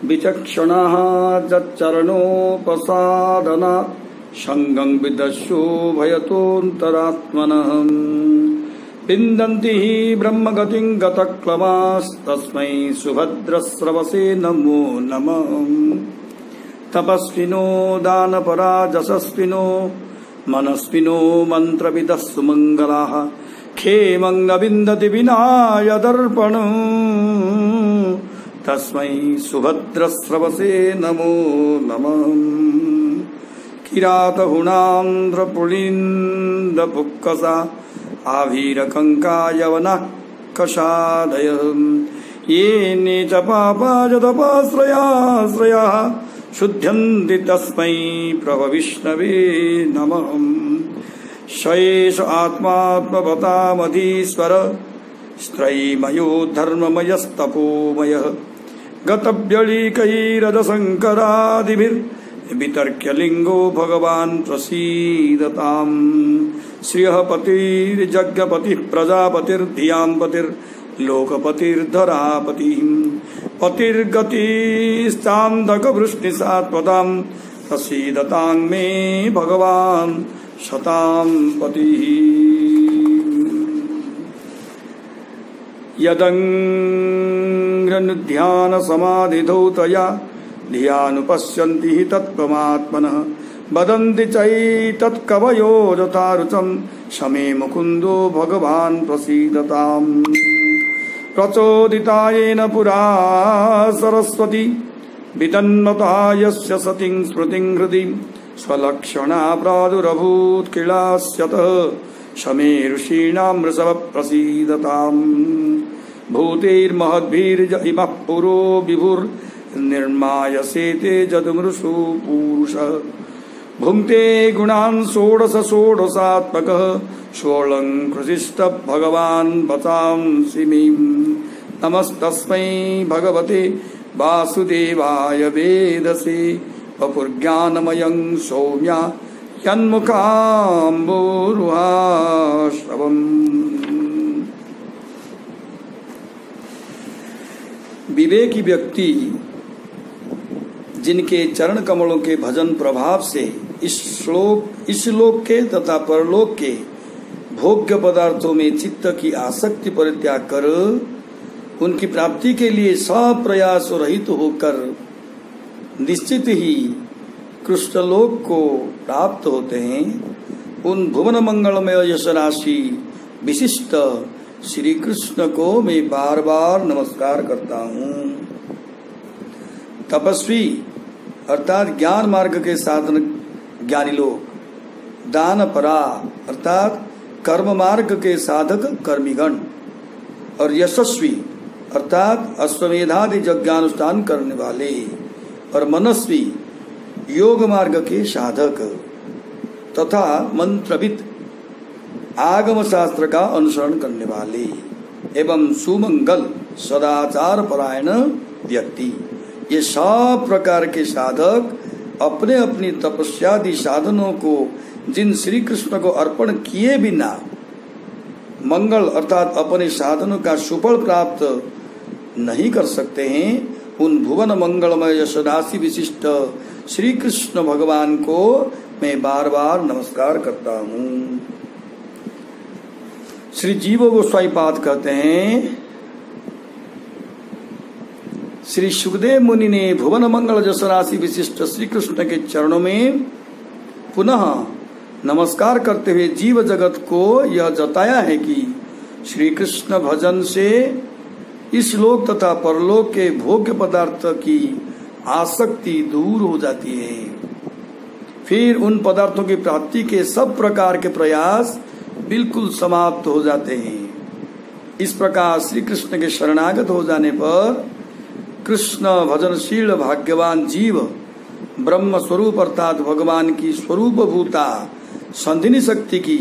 विचक्षणाः जच्चरणोपसादनात् संगं विदस्यो भयतोऽन्तरात्मनः विन्दन्ति हि ब्रह्मगतिं गतक्लमास्तस्मै सुभद्रस्रवसे नमो नमः। तपस्विनो दानपरा जशस्विनो मनस्विनो मन्त्रविदः सुमङ्गलाः क्षेमं न विन्दति विनाय दर्पणं तस्मै सुभद्रस्रवसे नमो नमः। किरातहुणान्ध्रपुलिन्दपुक्कसा आभीरकङ्कायवनः कषादयः ये च पापाजतपाश्रयाश्रयाः शुध्यन्ति तस्मै प्रभविष्णवे नमः। स एष आत्मात्मवतामधीश्वर स्त्रयीमयो धर्ममयस्तपोमयः गतव्यलीकैरजशङ्करादिभिर्वितर्क्यलिङ्गो भगवान् प्रसीदताम्। श्रियः पतिर्जज्ञपतिः प्रजापतिर्धियां पतिर्लोकपतिर्धरापतिः पतिर्गतिस्तान्धकवृष्टिसात्वतां प्रसीदतां मे भगवान् शतां पतिः। यदङ्घ्रनुध्यानसमाधिधौ तया धियानुपश्यन्ति हि तत्त्वमात्मनः वदन्ति चैतत्कवयो यथारुचं शमे मुकुन्दो भगवान् प्रसीदताम्। प्रचोदितायेन पुरा सरस्वती वितन्मता यस्य सतिं स्मृतिं हृदि स्वलक्षणा प्रादुरभूत् किलास्यतः शमे ऋषीणां ऋषभ प्रसीदताम्। भूतैर्महद्भिर्ज इमः पुरो विभुर्निर्मायसेते जदमृषु पूरुषः भुङ्क्ते गुणान् षोडश षोडशात्मकः षोडङ्कृशिष्ट भगवान् बतांसि मे। नमस्तस्मै भगवते वासुदेवाय वेदसे वपुर्ज्ञानमयं सौम्या यन्मुखाम्बुरुहाश्रवम्। विवेकी व्यक्ति जिनके चरण कमलों के भजन प्रभाव से इस लोक के तथा परलोक के भोग्य पदार्थों में चित्त की आसक्ति परित्याग कर उनकी प्राप्ति के लिए सब प्रयास रहित होकर निश्चित ही कृष्णलोक को प्राप्त होते हैं, उन भुवन मंगलमय यश राशि विशिष्ट श्री कृष्ण को मैं बार बार नमस्कार करता हूँ। तपस्वी अर्थात ज्ञान मार्ग के साधन ज्ञानी लोग, दान परा अर्थात कर्म मार्ग के साधक कर्मीगण और यशस्वी अर्थात अश्वमेधादि यज्ञानुष्ठान करने वाले और मनस्वी योग मार्ग के साधक तथा मंत्रविद आगम शास्त्र का अनुसरण करने वाले एवं सुमंगल सदाचार परायण व्यक्ति, ये सब प्रकार के साधक अपने अपनी तपस्यादि साधनों को जिन श्री कृष्ण को अर्पण किए बिना मंगल अर्थात अपने साधनों का सुफल प्राप्त नहीं कर सकते हैं, उन भुवन मंगलमय यश राशि विशिष्ट श्री कृष्ण भगवान को मैं बार बार नमस्कार करता हूँ। श्री जीव गोस्वामी पाद कहते हैं, श्री सुखदेव मुनि ने भुवन मंगल यश राशि विशिष्ट श्री कृष्ण के चरणों में पुनः नमस्कार करते हुए जीव जगत को यह जताया है कि श्री कृष्ण भजन से इस लोक तथा परलोक के भोग्य पदार्थ की आसक्ति दूर हो जाती है, फिर उन पदार्थों की प्राप्ति के सब प्रकार के प्रयास बिल्कुल समाप्त हो जाते हैं। इस प्रकार श्री कृष्ण के शरणागत हो जाने पर कृष्ण भजनशील भाग्यवान जीव ब्रह्म स्वरूप अर्थात भगवान की स्वरूप भूता संधिनी शक्ति की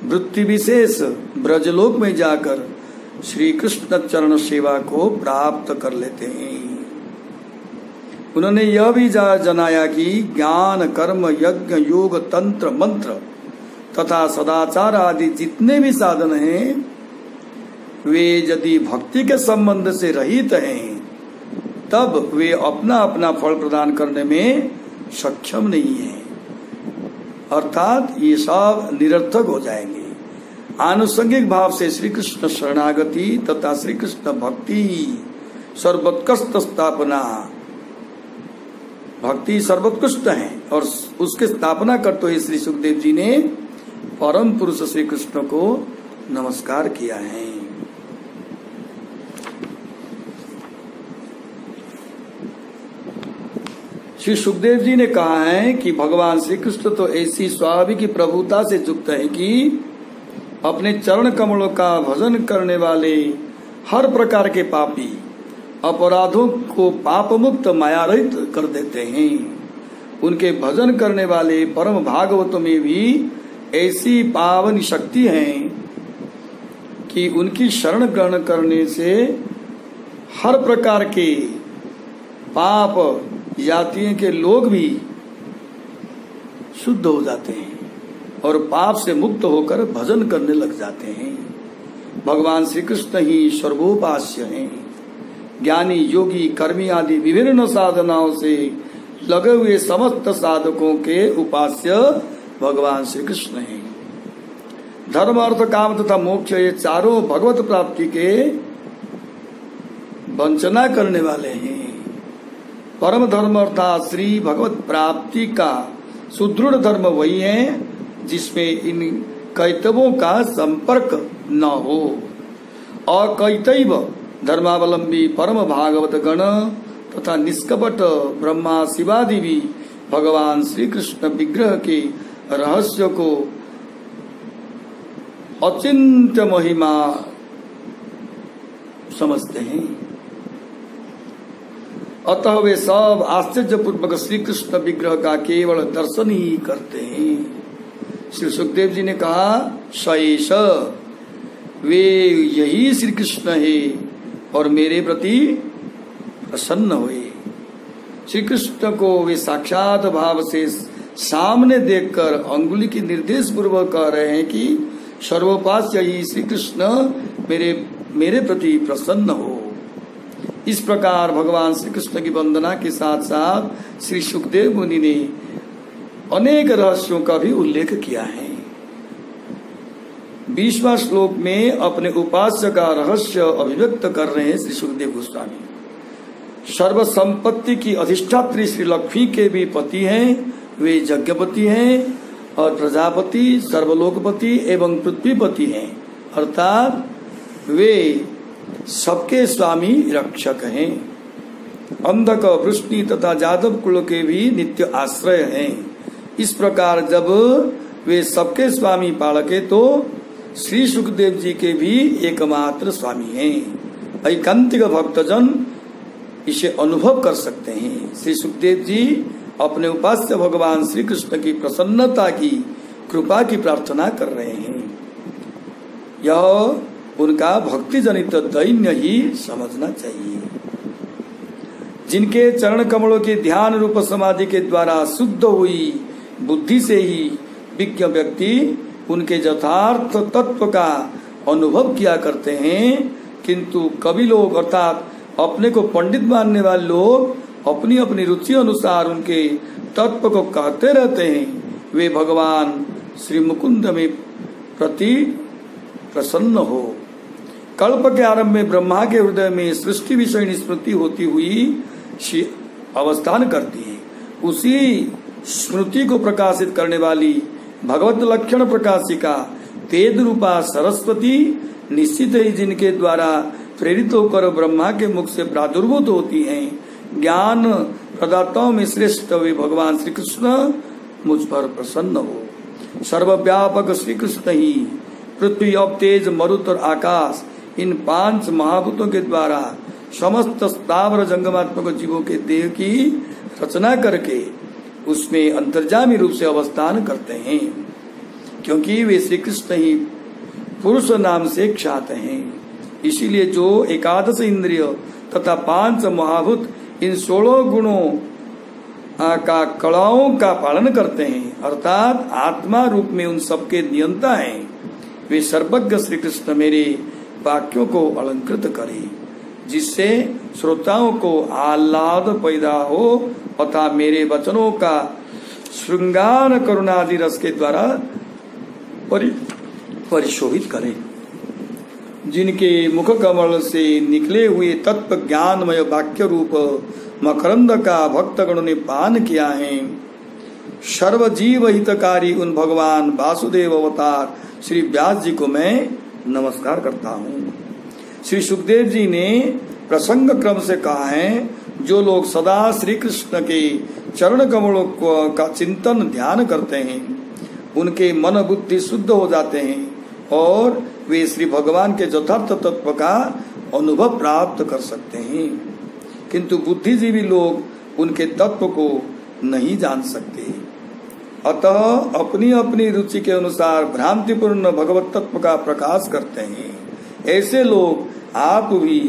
वृत्ति विशेष ब्रजलोक में जाकर श्री कृष्ण चरण सेवा को प्राप्त कर लेते हैं। उन्होंने यह भी जनाया कि ज्ञान कर्म यज्ञ योग तंत्र मंत्र तथा सदाचार आदि जितने भी साधन हैं वे यदि भक्ति के संबंध से रहित हैं तब वे अपना अपना फल प्रदान करने में सक्षम नहीं है, अर्थात ये सब निरर्थक हो जाएंगे। आनुषंगिक भाव से श्री कृष्ण शरणागति तथा श्री कृष्ण भक्ति सर्वोत्कृष्ट स्थापना, भक्ति सर्वोत्कृष्ट है और उसके स्थापना करते हुए श्री सुखदेव जी ने परम पुरुष श्री कृष्ण को नमस्कार किया है। श्री सुखदेव जी ने कहा है कि भगवान श्री कृष्ण तो ऐसी स्वाभाविक प्रभुता से युक्त है कि अपने चरण कमलों का भजन करने वाले हर प्रकार के पापी अपराधों को पाप मुक्त माया रहित कर देते हैं। उनके भजन करने वाले परम भागवतों में भी ऐसी पावन शक्ति है कि उनकी शरण ग्रहण करने से हर प्रकार के पाप जातियों के लोग भी शुद्ध हो जाते हैं और पाप से मुक्त होकर भजन करने लग जाते हैं। भगवान श्री कृष्ण ही सर्वोपास्य हैं। ज्ञानी योगी कर्मी आदि विभिन्न साधनाओं से लगे हुए समस्त साधकों के उपास्य भगवान श्री कृष्ण हैं। धर्म अर्थ काम तथा मोक्ष ये चारों भगवत प्राप्ति के वंचना करने वाले हैं। परम धर्म अर्थात श्री भगवत प्राप्ति का सुदृढ़ धर्म वही है जिसमें इन कैतवों का संपर्क न हो। और कैतव धर्मावलंबी परम भागवत गण तथा निष्कपट ब्रह्मा शिवादि भी भगवान श्री कृष्ण विग्रह के रहस्य को अचिंत्य महिमा समझते हैं। अतः वे सब आश्चर्यपूर्वक श्री कृष्ण विग्रह का केवल दर्शन ही करते हैं। श्री सुखदेव जी ने कहा सैष वे यही श्री कृष्ण है और मेरे प्रति प्रसन्न हुए। श्री कृष्ण को वे साक्षात भाव से सामने देखकर अंगुली की निर्देश पूर्वक कह रहे हैं कि सर्वोपास्य ही श्री कृष्ण मेरे प्रति प्रसन्न हो। इस प्रकार भगवान श्री कृष्ण की वंदना के साथ साथ श्री सुखदेव मुनि ने अनेक रहस्यों का भी उल्लेख किया है। 20वां श्लोक में अपने उपास्य का रहस्य अभिव्यक्त कर रहे हैं श्री सुखदेव गोस्वामी। सर्व संपत्ति की अधिष्ठात्री श्री लक्ष्मी के भी पति हैं, वे यज्ञपति हैं और प्रजापति सर्वलोकपति एवं पृथ्वीपति हैं, अर्थात वे सबके स्वामी रक्षक हैं। अंधक वृष्णि तथा जादव कुल के भी नित्य आश्रय हैं। इस प्रकार जब वे सबके स्वामी पालक है तो श्री सुखदेव जी के भी एकमात्र स्वामी हैं। ऐकांतिक भक्तजन इसे अनुभव कर सकते हैं। श्री सुखदेव जी अपने उपास्य भगवान श्री कृष्ण की प्रसन्नता की कृपा की प्रार्थना कर रहे हैं। यह उनका भक्ति जनित दैन्य ही समझना चाहिए। जिनके चरण कमलों के ध्यान रूप समाधि के द्वारा शुद्ध हुई बुद्धि से ही विज्ञ व्यक्ति उनके यथार्थ तत्व का अनुभव किया करते हैं, किंतु कवि लोग अर्थात अपने को पंडित मानने वाले लोग अपनी अपनी रुचि अनुसार उनके तत्व को कहते रहते हैं। वे भगवान श्री मुकुंद में प्रति प्रसन्न हो। कल्प के आरंभ में ब्रह्मा के हृदय में सृष्टि विषय स्मृति होती हुई अवस्थान करती है। उसी स्मृति को प्रकाशित करने वाली भगवत लक्षण प्रकाशिका तेज रूपा सरस्वती निश्चित ही जिनके द्वारा प्रेरित होकर ब्रह्मा के मुख से प्रादुर्भूत होती हैं, ज्ञान प्रदाताओं में श्रेष्ठ वे भगवान श्री कृष्ण मुझ पर प्रसन्न हो। सर्वव्यापक श्री कृष्ण ही पृथ्वी अब तेज मरुत और आकाश इन 5 महाभूतों के द्वारा समस्त स्थावर जंगमात्मक जीवों के देह की रचना करके उसमें अंतर्जामी रूप से अवस्थान करते हैं, क्योंकि वे श्री कृष्ण ही पुरुष नाम से ख्यात हैं। इसीलिए जो 11 इंद्रिय तथा 5 महाभूत इन 16 गुणों का कलाओं का पालन करते हैं, अर्थात आत्मा रूप में उन सबके नियंता हैं, वे सर्वज्ञ श्री कृष्ण मेरे वाक्यों को अलंकृत करें। जिससे श्रोताओं को आह्लाद पैदा हो तथा मेरे वचनों का श्रृंगार करुणादि रस के द्वारा परिशोभित करे। जिनके मुख कमल से निकले हुए तत्व ज्ञानमय वाक्य रूप मकरंद का भक्तगणों ने पान किया है, सर्वजीव हितकारी उन भगवान वासुदेव अवतार श्री व्यास जी को मैं नमस्कार करता हूँ। श्री सुखदेव जी ने प्रसंग क्रम से कहा है, जो लोग सदा श्री कृष्ण के चरण कमलों का चिंतन ध्यान करते हैं उनके मन बुद्धि शुद्ध हो जाते हैं और वे श्री भगवान के यथार्थ तत्व का अनुभव प्राप्त कर सकते हैं, किंतु बुद्धिजीवी लोग उनके तत्व को नहीं जान सकते। अतः अपनी अपनी रुचि के अनुसार भ्रांतिपूर्ण भगवत तत्व का प्रकाश करते हैं। ऐसे लोग आप भी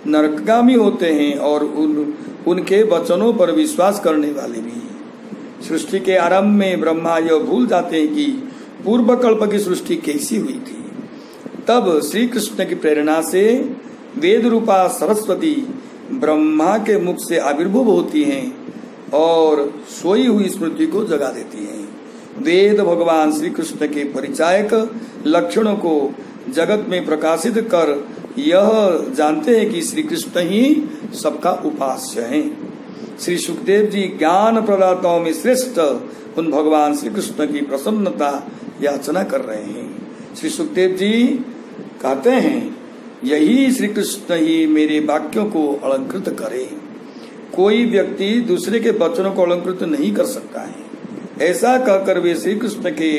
नरकगामी होते हैं और उनके वचनों पर विश्वास करने वाले भी। सृष्टि के आरंभ में ब्रह्मा यह भूल जाते हैं कि पूर्व कल्प की सृष्टि कैसी हुई थी। तब श्री कृष्ण की प्रेरणा से वेद रूपा सरस्वती ब्रह्मा के मुख से आविर्भूत होती हैं और सोई हुई स्मृति को जगा देती हैं। वेद भगवान श्री कृष्ण के परिचायक लक्षणों को जगत में प्रकाशित कर यह जानते हैं कि श्री कृष्ण ही सबका उपास्य है। श्री सुखदेव जी ज्ञान प्रदाताओं में श्रेष्ठ उन भगवान श्री कृष्ण की प्रसन्नता याचना कर रहे हैं। श्री सुखदेव जी कहते हैं, यही श्री कृष्ण ही मेरे वाक्यों को अलंकृत करे। कोई व्यक्ति दूसरे के वचनों को अलंकृत नहीं कर सकता है। ऐसा कहकर वे श्री कृष्ण के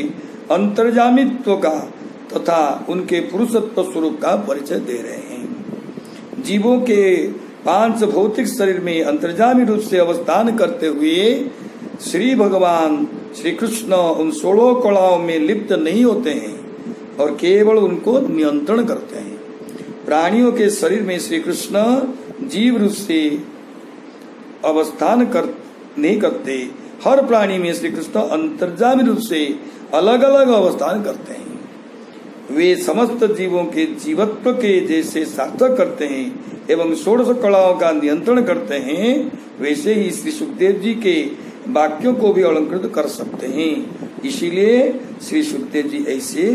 अंतर्जामित्व का तथा उनके पुरुषत्व स्वरूप का परिचय दे रहे हैं। जीवों के 5 भौतिक शरीर में अंतर्जामी रूप से अवस्थान करते हुए श्री भगवान श्री कृष्ण उन 16 कलाओं में लिप्त नहीं होते हैं और केवल उनको नियंत्रण करते हैं। प्राणियों के शरीर में श्री कृष्ण जीव रूप से अवस्थान नहीं करते। हर प्राणी में श्री कृष्ण अंतर्जामी रूप से अलग अलग अवस्थान करते हैं। वे समस्त जीवों के जीवत्व के जैसे सार्थक करते हैं एवं 16 कलाओं का नियंत्रण करते हैं, वैसे ही श्री सुखदेव जी के वाक्यों को भी अलंकृत कर सकते हैं। इसीलिए श्री सुखदेव जी ऐसे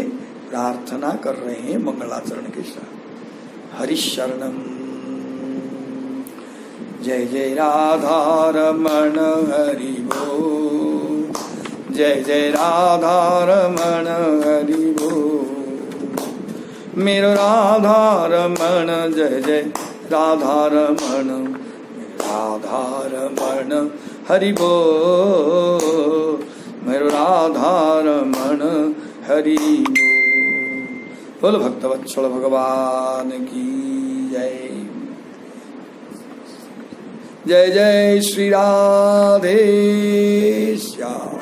प्रार्थना कर रहे हैं मंगलाचरण के साथ। हरिशरणम। जय जय राधा रमण हरि बोल, जय जय राधा रमण हरि बोल। मेरो राधा रमण जय जय राधा रमण, राधा रमण हरि बोल, मेरो राधा रमण हरि बोल। बोल भक्तवत्सल भगवान की जय। जय जय श्री राधे श्याम।